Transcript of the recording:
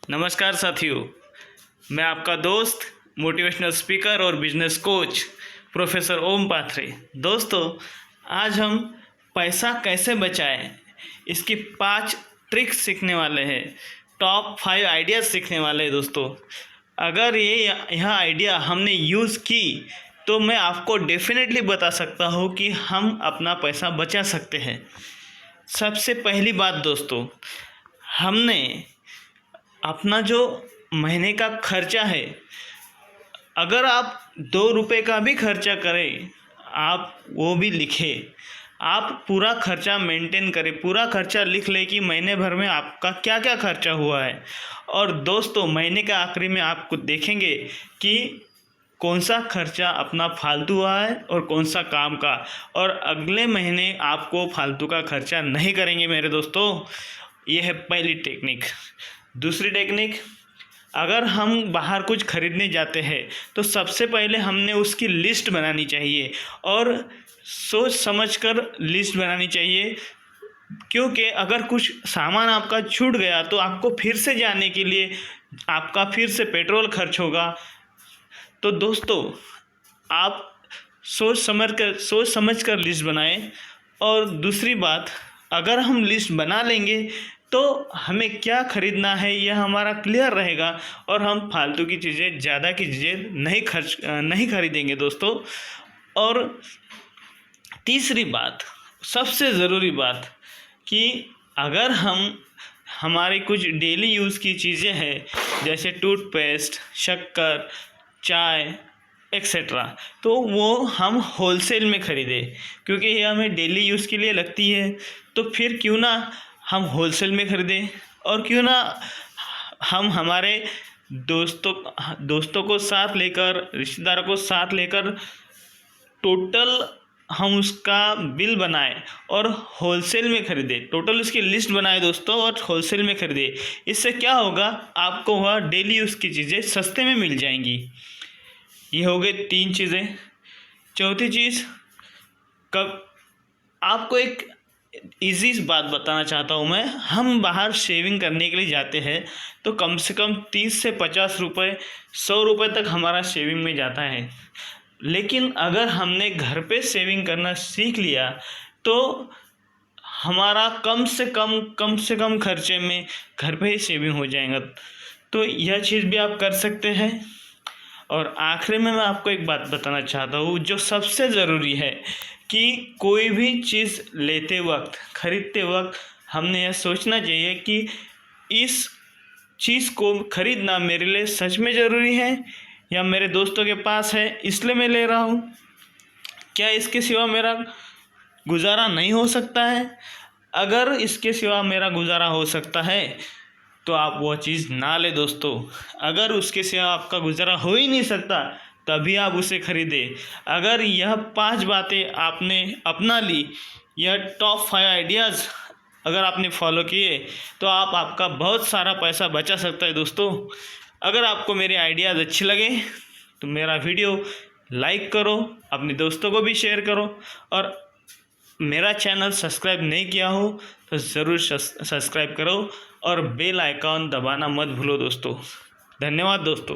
नमस्कार साथियों, मैं आपका दोस्त मोटिवेशनल स्पीकर और बिजनेस कोच प्रोफेसर ओम पाथरे। दोस्तों, आज हम पैसा कैसे बचाएं इसकी 5 ट्रिक्स सीखने वाले हैं। टॉप 5 आइडियाज़ सीखने वाले हैं। दोस्तों, अगर यह आइडिया हमने यूज़ की तो मैं आपको डेफिनेटली बता सकता हूँ कि हम अपना पैसा बचा सकते हैं। सबसे पहली बात दोस्तों, हमने अपना जो महीने का खर्चा है, अगर आप 2 रुपये का भी खर्चा करें, आप वो भी लिखें। आप पूरा खर्चा मेंटेन करें, पूरा खर्चा लिख लें कि महीने भर में आपका क्या क्या खर्चा हुआ है। और दोस्तों, महीने के आखिरी में आपको देखेंगे कि कौन सा खर्चा अपना फालतू हुआ है और कौन सा काम का, और अगले महीने आपको फालतू का खर्चा नहीं करेंगे मेरे दोस्तों। ये है पहली टेक्निक। दूसरी टेक्निक, अगर हम बाहर कुछ खरीदने जाते हैं तो सबसे पहले हमने उसकी लिस्ट बनानी चाहिए और सोच समझकर लिस्ट बनानी चाहिए, क्योंकि अगर कुछ सामान आपका छूट गया तो आपको फिर से जाने के लिए आपका फिर से पेट्रोल खर्च होगा। तो दोस्तों, आप सोच समझ कर लिस्ट बनाएं। और दूसरी बात, अगर हम लिस्ट बना लेंगे तो हमें क्या खरीदना है यह हमारा क्लियर रहेगा और हम फालतू की चीज़ें, ज़्यादा की चीज़ें नहीं खरीदेंगे दोस्तों। और तीसरी बात, सबसे ज़रूरी बात, कि अगर हमारी कुछ डेली यूज़ की चीज़ें हैं, जैसे टूथपेस्ट, शक्कर, चाय एक्सेट्रा, तो वो हम होलसेल में ख़रीदें, क्योंकि ये हमें डेली यूज़ के लिए लगती है। तो फिर क्यों ना हम होलसेल में ख़रीदें, और क्यों ना हम हमारे दोस्तों को साथ लेकर, रिश्तेदारों को साथ लेकर टोटल हम उसका बिल बनाएं और होलसेल में ख़रीदें। टोटल उसकी लिस्ट बनाएं दोस्तों और होलसेल में ख़रीदें। इससे क्या होगा, आपको वह डेली यूज़ की चीज़ें सस्ते में मिल जाएंगी। ये हो गए 3 चीज़ें। चौथी चीज़, कब आपको एक इजी बात बताना चाहता हूँ मैं। हम बाहर शेविंग करने के लिए जाते हैं तो कम से कम 30 से 50 रुपये, 100 रुपये तक हमारा शेविंग में जाता है। लेकिन अगर हमने घर पे शेविंग करना सीख लिया तो हमारा कम से कम खर्चे में घर पे ही शेविंग हो जाएगा। तो यह चीज़ भी आप कर सकते हैं। और आखिर में मैं आपको एक बात बताना चाहता हूँ जो सबसे ज़रूरी है, कि कोई भी चीज़ लेते वक्त, ख़रीदते वक्त हमने यह सोचना चाहिए कि इस चीज़ को ख़रीदना मेरे लिए सच में ज़रूरी है या मेरे दोस्तों के पास है इसलिए मैं ले रहा हूँ। क्या इसके सिवा मेरा गुजारा नहीं हो सकता है? अगर इसके सिवा मेरा गुजारा हो सकता है तो आप वह चीज़ ना ले दोस्तों। अगर उसके सिवा आपका गुजारा हो ही नहीं सकता तभी आप उसे खरीदें। अगर यह 5 बातें आपने अपना ली, यह टॉप 5 आइडियाज़ अगर आपने फॉलो किए तो आपका बहुत सारा पैसा बचा सकता है दोस्तों। अगर आपको मेरे आइडियाज़ अच्छे लगे तो मेरा वीडियो लाइक करो, अपने दोस्तों को भी शेयर करो, और मेरा चैनल सब्सक्राइब नहीं किया हो तो ज़रूर सब्सक्राइब करो और बेल आइकॉन दबाना मत भूलो दोस्तों। धन्यवाद दोस्तों।